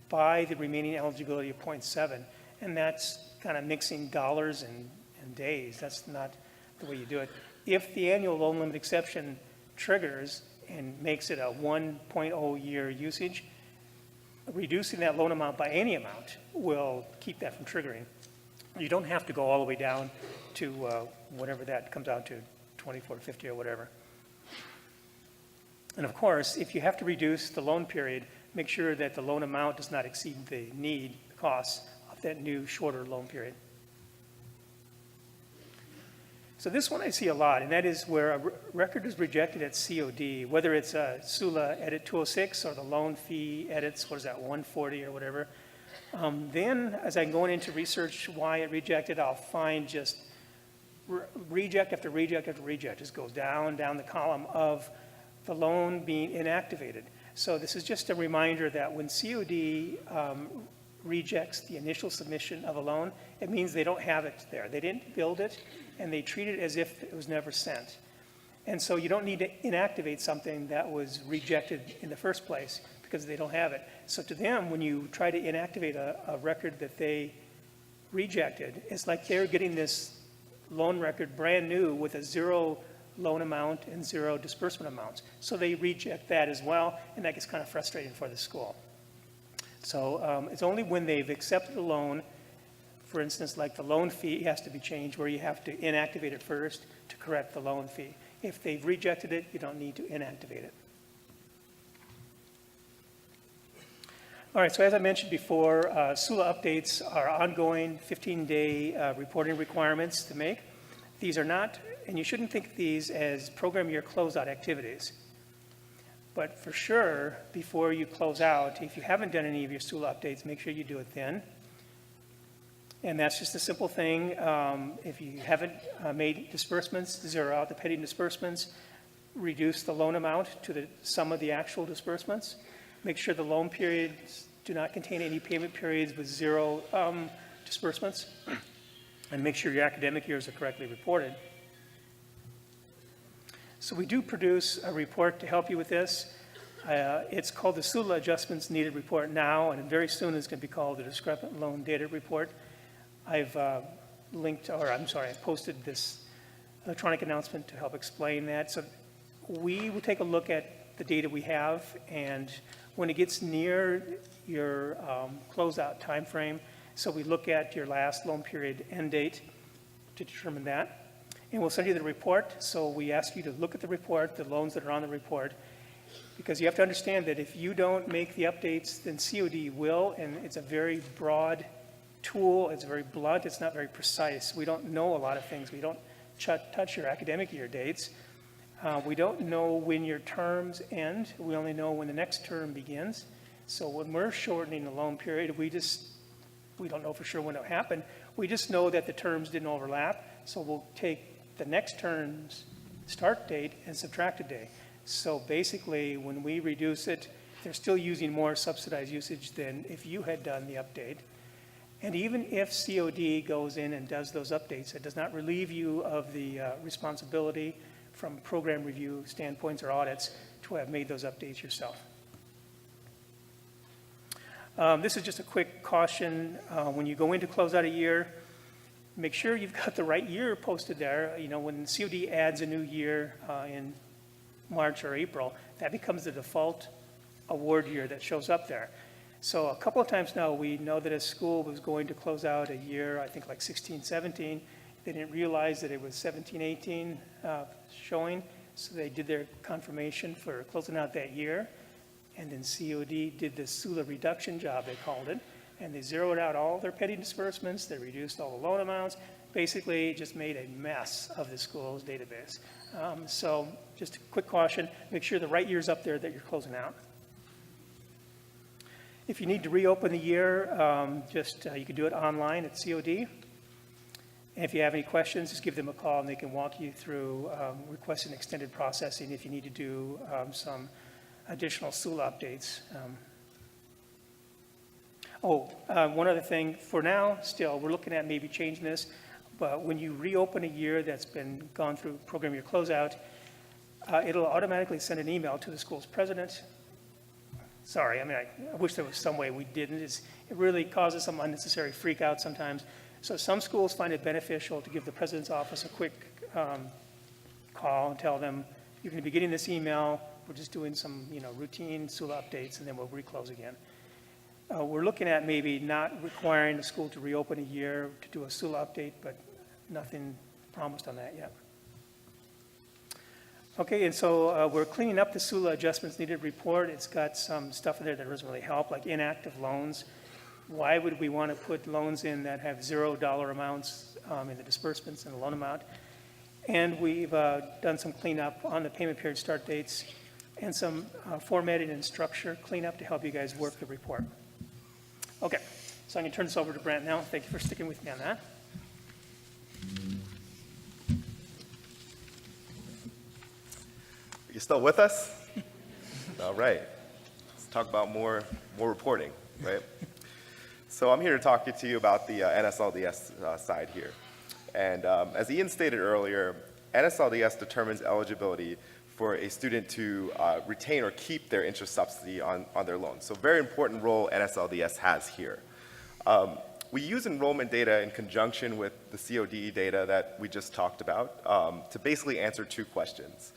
by the remaining eligibility of 0.7, and that's kind of mixing dollars and days. That's not the way you do it. If the annual loan limit exception triggers and makes it a 1.0 year usage, reducing that loan amount by any amount will keep that from triggering. You don't have to go all the way down to whatever that comes out to, 2450 or whatever. And of course, if you have to reduce the loan period, make sure that the loan amount does not exceed the costs of that new shorter loan period. So this one I see a lot, and that is where a record is rejected at COD, whether it's a SULA edit 206 or the loan fee edits, what is that, 140 or whatever. Then as I'm going into research why it rejected, I'll find just reject after reject after reject. Just goes down the column of the loan being inactivated. So this is just a reminder that when COD rejects the initial submission of a loan, it means they don't have it there. They didn't build it, and they treat it as if it was never sent. And so you don't need to inactivate something that was rejected in the first place because they don't have it. So to them, when you try to inactivate a record that they rejected, it's like they're getting this loan record brand new with a 0 loan amount and 0 disbursement amounts. So they reject that as well, and that gets kind of frustrating for the school. So it's only when they've accepted a loan, for instance, like the loan fee has to be changed, where you have to inactivate it first to correct the loan fee. If they've rejected it, you don't need to inactivate it. All right, so as I mentioned before, SULA updates are ongoing 15-day reporting requirements to make. These are not, and you shouldn't think of these as program year closeout activities. But for sure, before you close out, if you haven't done any of your SULA updates, make sure you do it then. And that's just a simple thing. If you haven't made disbursements, zero out the pending disbursements, reduce the loan amount to the sum of the actual disbursements. Make sure the loan periods do not contain any payment periods with 0 disbursements. And make sure your academic years are correctly reported. So we do produce a report to help you with this. It's called the SULA Adjustments Needed Report now, and very soon it's going to be called the Discrepant Loan Data Report. I've I've posted this electronic announcement to help explain that. So we will take a look at the data we have, and when it gets near your closeout time frame, so we look at your last loan period end date to determine that. And we'll send you the report. So we ask you to look at the report, the loans that are on the report, because you have to understand that if you don't make the updates, then COD will, and it's a very broad tool. It's very blunt. It's not very precise. We don't know a lot of things. We don't touch your academic year dates. We don't know when your terms end. We only know when the next term begins. So when we're shortening the loan period, we don't know for sure when it'll happen. We just know that the terms didn't overlap. So we'll take the next term's start date and subtract a day. So basically, when we reduce it, they're still using more subsidized usage than if you had done the update. And even if COD goes in and does those updates, it does not relieve you of the responsibility from program review standpoints or audits to have made those updates yourself. This is just a quick caution. When you go in to close out a year, make sure you've got the right year posted there. You know, when COD adds a new year in March or April, that becomes the default award year that shows up there. So a couple of times now, we know that a school was going to close out a year, I think like 16, 17. They didn't realize that it was 17, 18 showing, so they did their confirmation for closing out that year. And then COD did the SULA reduction job, they called it, and they zeroed out all their petty disbursements, they reduced all the loan amounts, basically just made a mess of the school's database. So just a quick caution, make sure the right year's up there that you're closing out. If you need to reopen the year, you can do it online at COD. And if you have any questions, just give them a call and they can walk you through requesting extended processing if you need to do some additional SULA updates. One other thing, for now, still, we're looking at maybe changing this, but when you reopen a year that's been gone through program year closeout, it'll automatically send an email to the school's president. Sorry, I wish there was some way we didn't. It really causes some unnecessary freak out sometimes. So some schools find it beneficial to give the president's office a quick call and tell them, you're going to be getting this email. We're just doing some routine SULA updates, and then we'll reclose again. We're looking at maybe not requiring the school to reopen a year to do a SULA update, but nothing promised on that yet. Okay, and so we're cleaning up the SULA Adjustments Needed report. It's got some stuff in there that doesn't really help, like inactive loans. Why would we want to put loans in that have $0 amounts in the disbursements and the loan amount? And we've done some cleanup on the payment period start dates and some formatting and structure cleanup to help you guys work the report. Okay, so I'm going to turn this over to Brent now. Thank you for sticking with me on that. You still with us? All right. talk about more reporting, right? So I'm here to talk to you about the NSLDS side here. And as Ian stated earlier, NSLDS determines eligibility for a student to retain or keep their interest subsidy on their loan. So very important role NSLDS has here. We use enrollment data in conjunction with the COD data that we just talked about to basically answer two questions.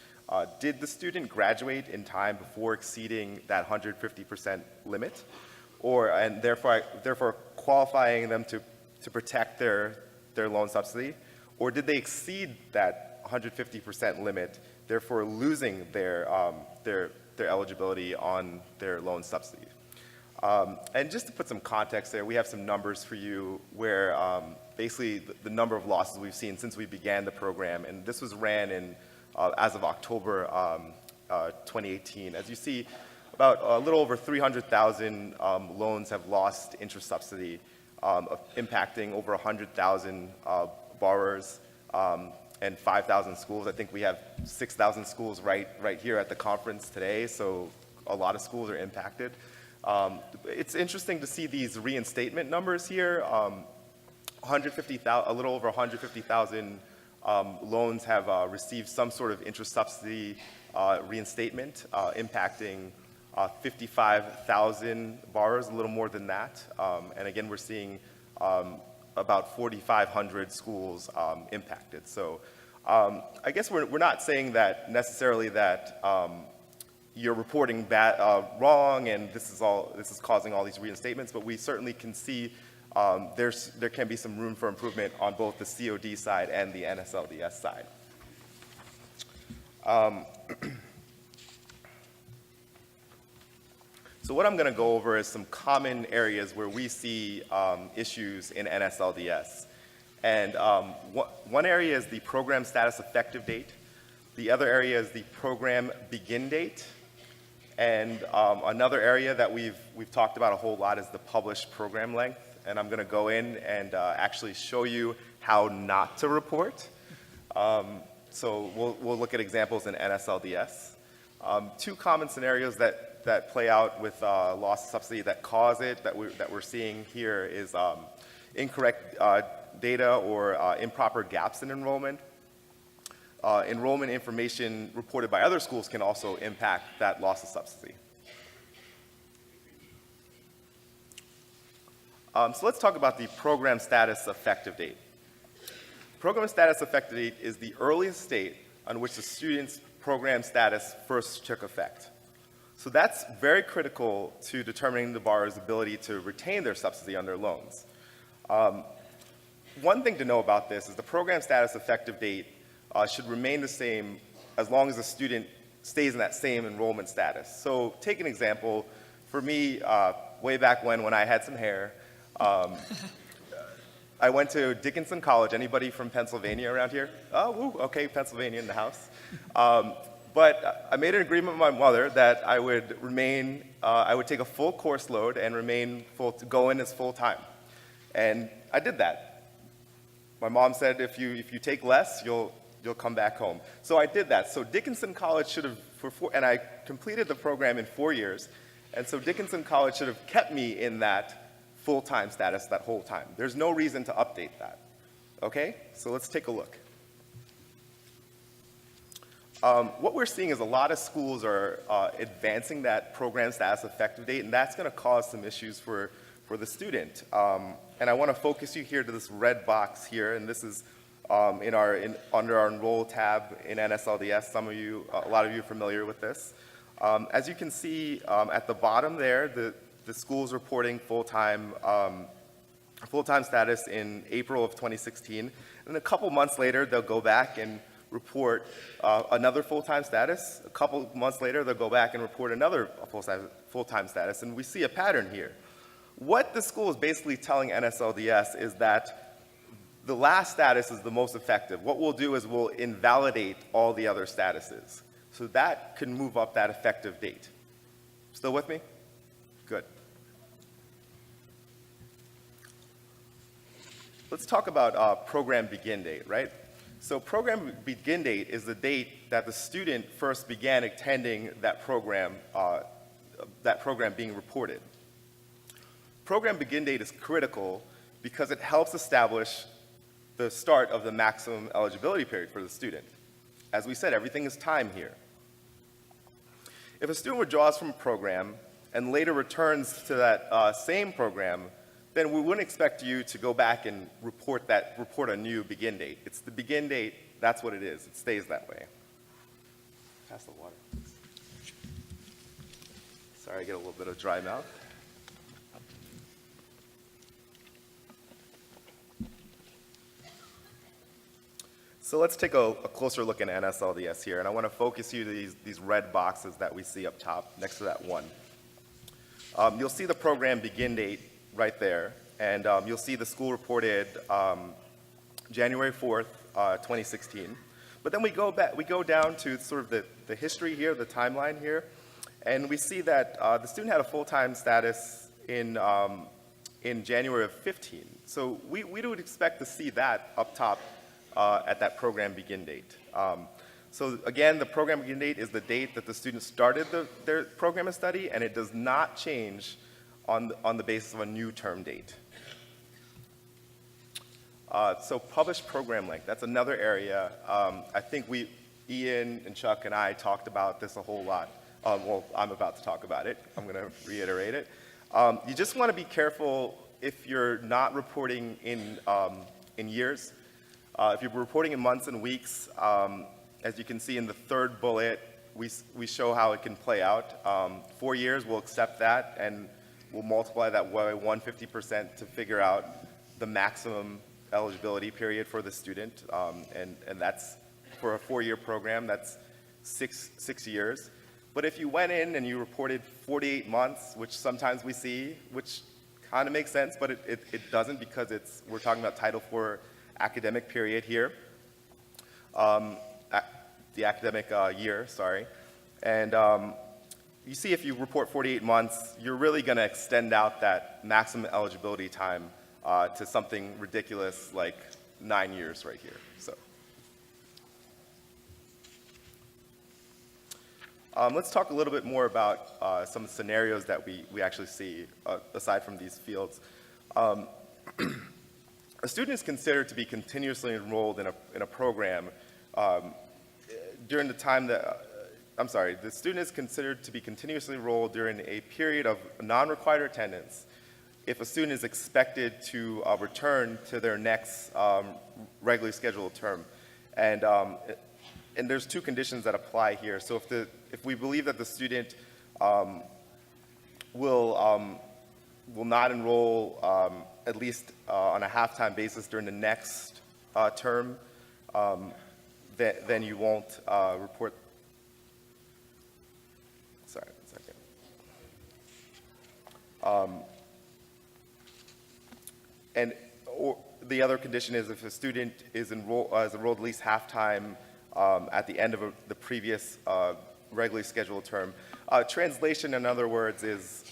Did the student graduate in time before exceeding that 150% limit, and therefore qualifying them to protect their loan subsidy, or did they exceed that 150% limit, therefore losing their eligibility on their loan subsidy? And just to put some context there, we have some numbers for you where basically the number of losses we've seen since we began the program, and this was ran in as of October 2018. As you see, about a little over 300,000 loans have lost interest subsidy, impacting over 100,000 borrowers and 5,000 schools. I think we have 6,000 schools right here at the conference today, so a lot of schools are impacted. It's interesting to see these reinstatement numbers here. A little over 150,000 loans have received some sort of interest subsidy reinstatement, impacting 55,000 borrowers, a little more than that. And again, we're seeing about 4,500 schools impacted. So I guess we're not saying that necessarily that you're reporting wrong and this is causing all these reinstatements, but we certainly can see there can be some room for improvement on both the COD side and the NSLDS side. So what I'm going to go over is some common areas where we see issues in NSLDS. And one area is the program status effective date. The other area is the program begin date. And another area that we've talked about a whole lot is the published program length. And I'm going to go in and actually show you how not to report. So we'll look at examples in NSLDS. Two common scenarios that play out with loss of subsidy that cause it, that we're seeing here, is incorrect data or improper gaps in enrollment. Enrollment information reported by other schools can also impact that loss of subsidy. So let's talk about the program status effective date. Program status effective date is the earliest date on which the student's program status first took effect. So that's very critical to determining the borrower's ability to retain their subsidy on their loans. One thing to know about this is the program status effective date should remain the same as long as the student stays in that same enrollment status. So take an example. For me, way back when I had some hair, I went to Dickinson College. Anybody from Pennsylvania around here? Oh, woo, okay, Pennsylvania in the house. But I made an agreement with my mother that I would remain, I would take a full course load and go in as full-time. And I did that. My mom said, if you take less, you'll come back home. So I did that. So Dickinson College should have, and I completed the program in 4 years. And so Dickinson College should have kept me in that full-time status that whole time. There's no reason to update that. Okay? So let's take a look. What we're seeing is a lot of schools are advancing that program status effective date, and that's going to cause some issues for the student. And I want to focus you here to this red box here, and this is under our Enroll tab in NSLDS. A lot of you are familiar with this. As you can see at the bottom there, the school's reporting full-time status in April of 2016, and a couple months later they'll go back and report another full-time status. A couple months later they'll go back and report another full-time status, and we see a pattern here. What the school is basically telling NSLDS is that the last status is the most effective. What we'll do is we'll invalidate all the other statuses. So that can move up that effective date. Still with me? Good. Let's talk about program begin date, right? So program begin date is the date that the student first began attending that program that program being reported. Program begin date is critical because it helps establish the start of the maximum eligibility period for the student. As we said, everything is time here. If a student withdraws from a program and later returns to that same program, then we wouldn't expect you to go back and report a new begin date. It's the begin date, that's what it is. It stays that way. Pass the water. Sorry, I get a little bit of dry mouth. So let's take a closer look at NSLDS here, and I want to focus you to these red boxes that we see up top next to that one. You'll see the program begin date right there, and you'll see the school reported January 4th, 2016. But then we go down to sort of the history here, the timeline here, and we see that the student had a full-time status in January of 15. So we would expect to see that up top at that program begin date. So again, the program begin date is the date that the student started their program of study, and it does not change on the basis of a new term date. So published program length, that's another area. I think Ian and Chuck and I talked about this a whole lot. Well, I'm about to talk about it. I'm going to reiterate it. You just want to be careful if you're not reporting in years. If you're reporting in months and weeks, as you can see in the third bullet, we show how it can play out. 4 years, we'll accept that, and we'll multiply that by 150% to figure out the maximum eligibility period for the student, and that's for a 4-year program, that's six years. But if you went in and you reported 48 months, which sometimes we see, which kind of makes sense, but it doesn't because we're talking about Title IV academic period here, the academic year, sorry. And you see if you report 48 months, you're really going to extend out that maximum eligibility time to something ridiculous like 9 years right here. So, let's talk a little bit more about some scenarios that we actually see aside from these fields. A student is considered to be continuously enrolled in a program during the time that, the student is considered to be continuously enrolled during a period of non-required attendance if a student is expected to return to their next regularly scheduled term. And there's 2 conditions that apply here. So if we believe that the student will not enroll at least on a half-time basis during the next term, then you won't report. Sorry, 1 second. Or the other condition is if a student is enrolled at least half-time at the end of the previous regularly scheduled term. Translation, in other words, is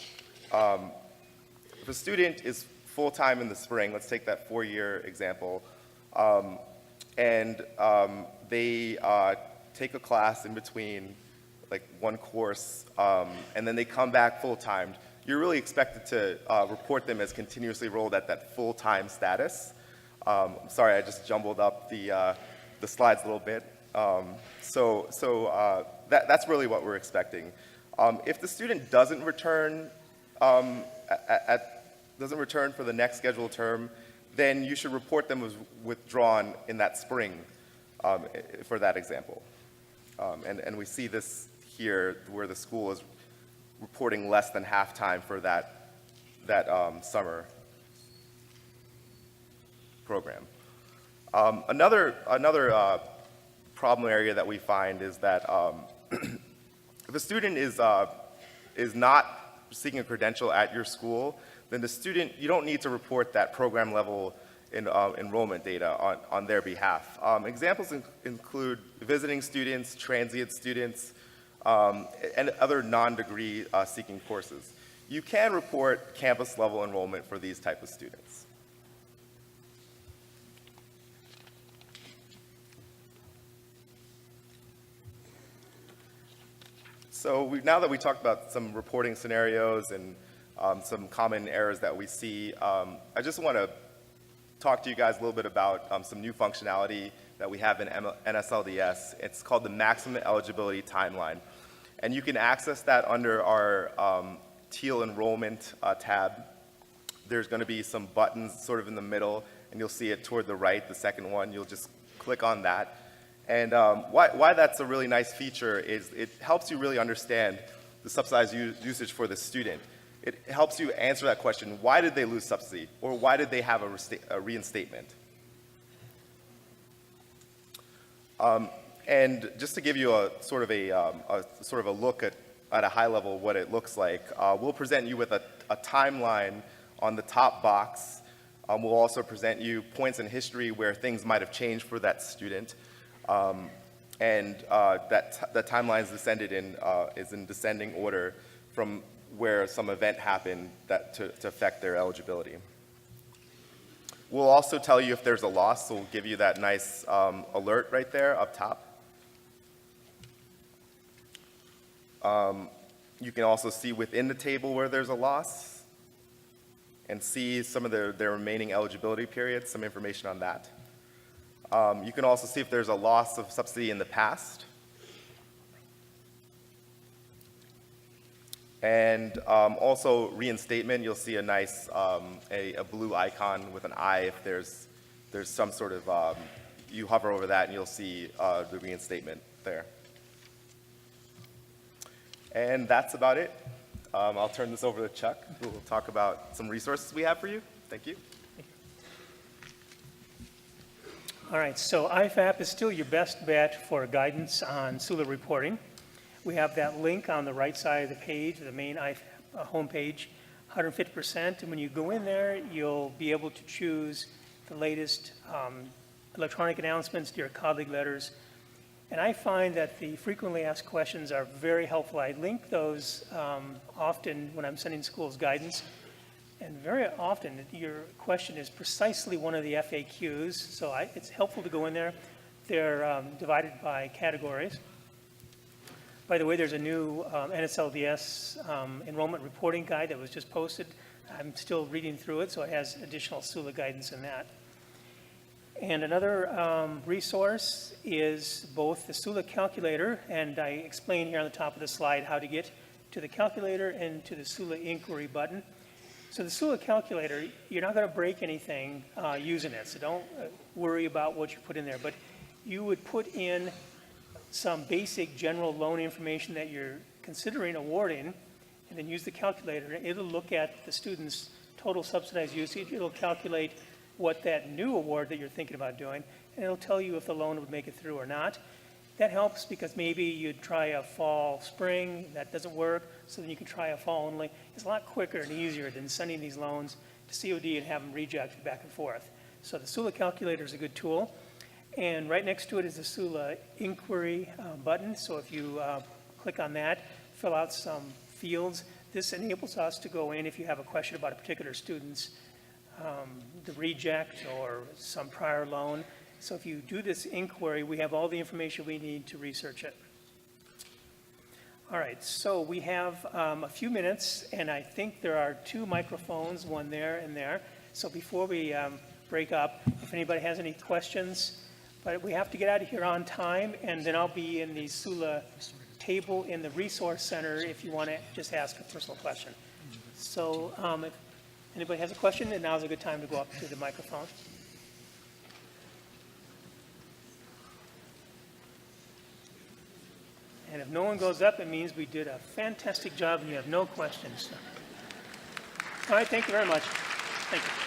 if a student is full-time in the spring, let's take that 4-year example, and they take a class in between, like 1 course, and then they come back full-time, you're really expected to report them as continuously enrolled at that full-time status. Sorry, I just jumbled up the slides a little bit. That's really what we're expecting. If the student doesn't return doesn't return for the next scheduled term, then you should report them as withdrawn in that spring for that example. And we see this here where the school is reporting less than half-time for that summer program. Another problem area that we find is that if a student is not seeking a credential at your school, then the student, you don't need to report that program level enrollment data on their behalf. Examples include visiting students, transient students, and other non-degree seeking courses. You can report campus level enrollment for these type of students. So now that we talked about some reporting scenarios and some common errors that we see, I just want to talk to you guys a little bit about some new functionality that we have in NSLDS. It's called the Maximum Eligibility Timeline. And you can access that under our teal enrollment tab. There's going to be some buttons sort of in the middle, and you'll see it toward the right, the second one. You'll just click on that. And why that's a really nice feature is it helps you really understand the subsidized usage for the student. It helps you answer that question, why did they lose subsidy? Or why did they have a reinstatement? And just to give you a sort of a look at a high level what it looks like, we'll present you with a timeline on the top box. We'll also present you points in history where things might have changed for that student. And that timeline is in descending order from where some event happened to affect their eligibility. We'll also tell you if there's a loss, so we'll give you that nice alert right there up top. You can also see within the table where there's a loss and see some of their remaining eligibility periods, some information on that. You can also see if there's a loss of subsidy in the past. And also reinstatement, you'll see a nice a blue icon with an eye if there's some sort of, you hover over that and you'll see the reinstatement there. And that's about it. I'll turn this over to Chuck, who will talk about some resources we have for you. Thank you. All right, so IFAP is still your best bet for guidance on SULA reporting. We have that link on the right side of the page, the main IFAP homepage, 150%. And when you go in there, you'll be able to choose the latest electronic announcements, dear colleague letters. And I find that the frequently asked questions are very helpful. I link those often when I'm sending schools guidance. And very often, your question is precisely one of the FAQs, so it's helpful to go in there. They're divided by categories. By the way, there's a new NSLDS enrollment reporting guide that was just posted. I'm still reading through it, so it has additional SULA guidance in that. And another resource is both the SULA calculator, and I explain here on the top of the slide how to get to the calculator and to the SULA inquiry button. So the SULA calculator, you're not going to break anything using it, so don't worry about what you put in there. But you would put in some basic general loan information that you're considering awarding, and then use the calculator. It'll look at the student's total subsidized usage. It'll calculate what that new award that you're thinking about doing, and it'll tell you if the loan would make it through or not. That helps because maybe you'd try a fall, spring, that doesn't work, so then you can try a fall only. It's a lot quicker and easier than sending these loans to COD and have them rejected back and forth. So the SULA calculator is a good tool. And right next to it is the SULA inquiry button. So if you click on that, fill out some fields. This enables us to go in if you have a question about a particular student's the reject or some prior loan. So if you do this inquiry, we have all the information we need to research it. All right, so we have a few minutes, and I think there are 2 microphones, one there and there. So before we break up, if anybody has any questions, but we have to get out of here on time, and then I'll be in the SULA table in the Resource Center if you want to just ask a personal question. So if anybody has a question, then now's a good time to go up to the microphone. And if no one goes up, it means we did a fantastic job and you have no questions. All right, thank you very much. Thank you.